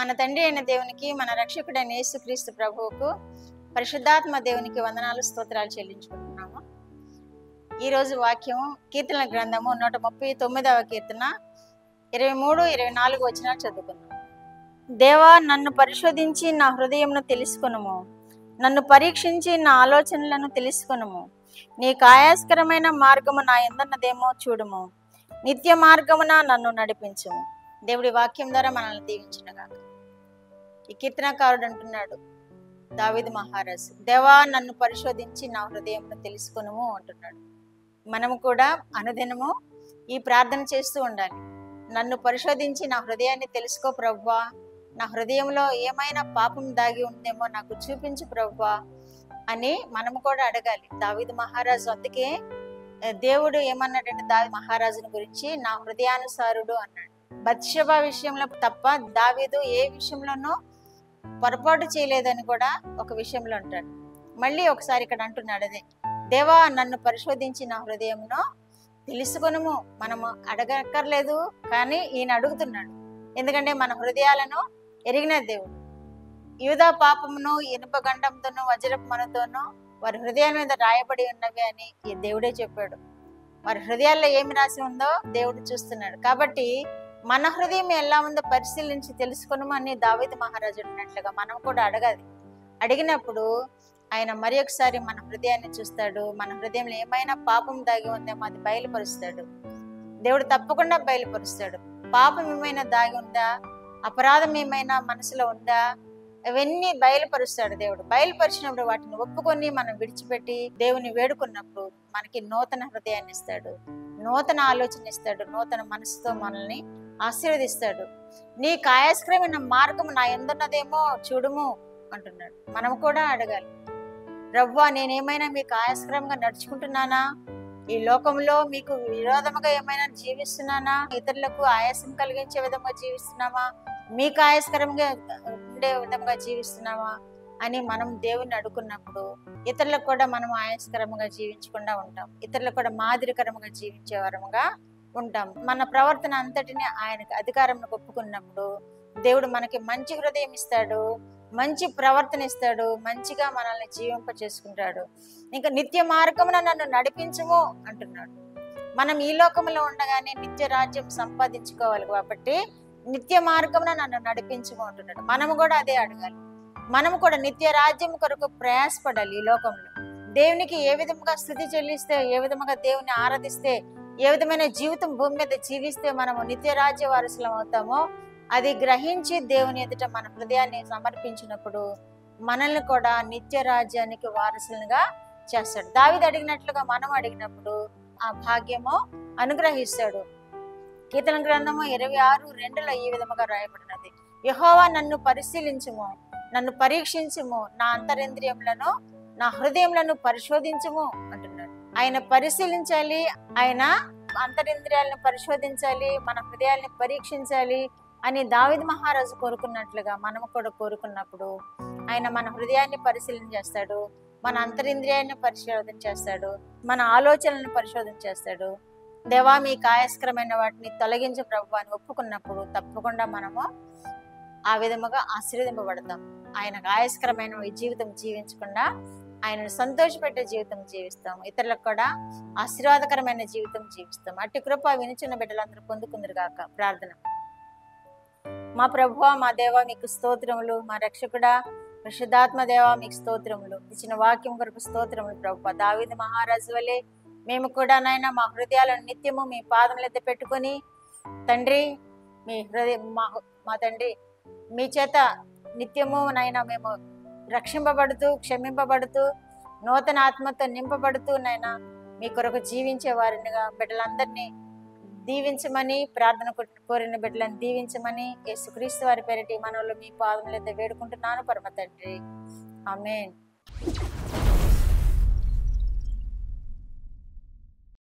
మన తండ్రి అయిన దేవునికి, మన రక్షకుడైన యేసుక్రీస్తు ప్రభువుకు, పరిశుద్ధాత్మ దేవునికి వందనాలు స్తోత్రాలు చెల్లించుకుంటున్నాము. ఈరోజు వాక్యం కీర్తనల గ్రంథము 139వ కీర్తన 23-24 వచనాలు చదువుకుందాం. దేవా, నన్ను పరిశోధించి నా హృదయమును తెలుసుకొనుము, నన్ను పరీక్షించి నా ఆలోచనలను తెలుసుకొనుము. నీ ఆయాస్కరమైన మార్గము నా యందున్నదేమో చూడుము, నిత్య మార్గమున నన్ను నడిపించుము. దేవుడి వాక్యం ద్వారా మనల్ని దీవించునుగాక. ఈ కీర్తనకారుడు అంటున్నాడు, దావీదు మహారాజు, దేవా నన్ను పరిశోధించి నా హృదయమును తెలుసుకొనుము అంటున్నాడు. మనము కూడా అనుదినము ఈ ప్రార్థన చేస్తూ ఉండాలి. నన్ను పరిశోధించి నా హృదయాన్ని తెలుసుకో ప్రభువా, నా హృదయంలో ఏమైనా పాపం దాగి ఉందేమో నాకు చూపించు ప్రభువా అని మనము కూడా అడగాలి. దావీదు మహారాజు అందుకే దేవుడు ఏమన్నాడంటే దావీదు మహారాజుని గురించి, నా హృదయానుసారుడు అన్నాడు. బత్షెబ విషయంలో తప్ప దావీదు ఏ విషయంలోనూ పొరపాటు చేయలేదని కూడా ఒక విషయంలో అంటాడు. మళ్ళీ ఒకసారి ఇక్కడ అంటున్నాడు, అదే దేవా నన్ను పరిశోధించి నా హృదయమును తెలుసుకొనుము. మనము అడగక్కర్లేదు, కానీ ఈయన అడుగుతున్నాడు. ఎందుకంటే మన హృదయాలను ఎరిగిన దేవుడు. యూదా పాపమును ఇనుప గండంతోనూ వజ్రపు మనతోనూ వారి హృదయాల మీద రాయబడి ఉన్నవి అని ఈ దేవుడే చెప్పాడు. వారి హృదయాల్లో ఏమి రాసి ఉందో దేవుడు చూస్తున్నాడు. కాబట్టి మన హృదయం ఎలా ఉందో పరిశీలించి తెలుసుకొనుమని దావీదు మహారాజు అన్నట్లుగా మనం కూడా అడగాలి. అడిగినప్పుడు ఆయన మరి ఒకసారి మన హృదయాన్ని చూస్తాడు. మన హృదయంలో ఏమైనా పాపం దాగి ఉందేమో అది బయలుపరుస్తాడు. దేవుడు తప్పకుండా బయలుపరుస్తాడు. పాపం ఏమైనా దాగి ఉందా, అపరాధం ఏమైనా మనసులో ఉందా, అవన్నీ బయలుపరుస్తాడు దేవుడు. బయలుపరిచినప్పుడు వాటిని ఒప్పుకొని మనం విడిచిపెట్టి దేవుని వేడుకున్నప్పుడు మనకి నూతన హృదయాన్ని ఇస్తాడు, నూతన ఆలోచన ఇస్తాడు, నూతన మనసుతో మనల్ని ఆశీర్వదిస్తాడు. నీ ఆయాస్కరమైన మార్గము నా యందున్నదేమో చూడుము అంటున్నాడు. మనం కూడా అడగాలి, రవ్వా నేనేమైనా మీకు ఆయాస్కరంగా నడుచుకుంటున్నానా, ఈ లోకంలో మీకు విరోధముగా ఏమైనా జీవిస్తున్నానా, ఇతరులకు ఆయాసం కలిగించే విధంగా జీవిస్తున్నామా, మీకు ఆయాస్కరంగా ఉండే విధంగా జీవిస్తున్నామా అని మనం దేవుని అడుగున్నప్పుడు ఇతరులకు కూడా మనం ఆయాస్కరంగా జీవించకుండా ఉంటాం. ఇతరులకు కూడా మాదిరికరంగా జీవించే వరముగా ఉంటాం. మన ప్రవర్తన అంతటిని ఆయనకు అధికారంలో ఒప్పుకున్నప్పుడు దేవుడు మనకి మంచి హృదయం ఇస్తాడు, మంచి ప్రవర్తన ఇస్తాడు, మంచిగా మనల్ని జీవింప చేసుకుంటాడు. ఇంకా నిత్య మార్గమున నన్ను నడిపించుము అంటున్నాడు. మనం ఈ లోకంలో ఉండగానే నిత్య రాజ్యం సంపాదించుకోవాలి కాబట్టి నిత్య మార్గమున నన్ను నడిపించుము అంటున్నాడు. మనము కూడా అదే అడగాలి. మనము కూడా నిత్య రాజ్యం కొరకు ప్రయాసపడాలి. ఈ లోకంలో దేవునికి ఏ విధముగా స్తుతి చెల్లిస్తే, ఏ విధముగా దేవుని ఆరాధిస్తే, ఏ విధమైన జీవితం భూమి మీద జీవిస్తే మనము నిత్య రాజ్య వారసులం అవుతామో అది గ్రహించి దేవుని ఎదుట మన హృదయాన్ని సమర్పించినప్పుడు మనల్ని కూడా నిత్య రాజ్యానికి వారసులుగా చేస్తాడు. దావీదు అడిగినట్లుగా మనం అడిగినప్పుడు ఆ భాగ్యము అనుగ్రహిస్తాడు. కీర్తన గ్రంథము 26:2 ఈ విధముగా రాయబడినది, యెహోవా నన్ను పరిశీలించుము, నన్ను పరీక్షించుము, నా అంతరింద్రియములను నా హృదయములను పరిశోధించుము అంటున్నాడు. ఆయన పరిశీలించాలి, ఆయన అంతరింద్రియాలను పరిశోధించాలి, మన హృదయాల్ని పరీక్షించాలి అని దావీదు మహారాజు కోరుకున్నట్లుగా మనము కూడా కోరుకున్నప్పుడు ఆయన మన హృదయాన్ని పరిశీలన చేస్తాడు, మన అంతరింద్రియాన్ని పరిశోధన చేస్తాడు, మన ఆలోచనలను పరిశోధన చేస్తాడు. దేవా మీ ఆయాస్కరమైన వాటిని తొలగించు ప్రభువా అని ఒప్పుకున్నప్పుడు తప్పకుండా మనము ఆ విధముగా ఆశీర్వదింపబడతాం. ఆయనకు ఆయాస్కరమైన ఈ జీవితం జీవించకుండా ఆయనను సంతోషపెట్టే జీవితం జీవిస్తాం, ఇతరులకు కూడా ఆశీర్వాదకరమైన జీవితం జీవిస్తాం. అట్టి కృప వినుచున్న బిడ్డలందరూ పొందుకుందరు గాక. ప్రార్థన. మా ప్రభువా, మా దేవా మీకు స్తోత్రములు, మా రక్షకుడా పరిశుద్ధాత్మ దేవా మీకు స్తోత్రములు, ఇచ్చిన వాక్యం కొరకు స్తోత్రములు ప్రభువా. దావీదు మహారాజు వలె మేము కూడా నాయనా మా హృదయాలను నిత్యము మీ పాదములెద్ద పెట్టుకొని తండ్రి మీ హృదయం మా తండ్రి మీ చేత నిత్యము నైనా మేము రక్షింపబడుతూ క్షమింపబడుతూ నూతన ఆత్మతో నింపబడుతూ నైనా మీ కొరకు జీవించే వారినిగా బిడ్డలందరినీ దీవించమని, ప్రార్థన కోరిన బిడ్డలను దీవించమని యేసుక్రీస్తు వారి పేరిట మనలో మీ పాదములెద్ద వేడుకుంటున్నాను పరమ తండ్రి. ఆమేన్.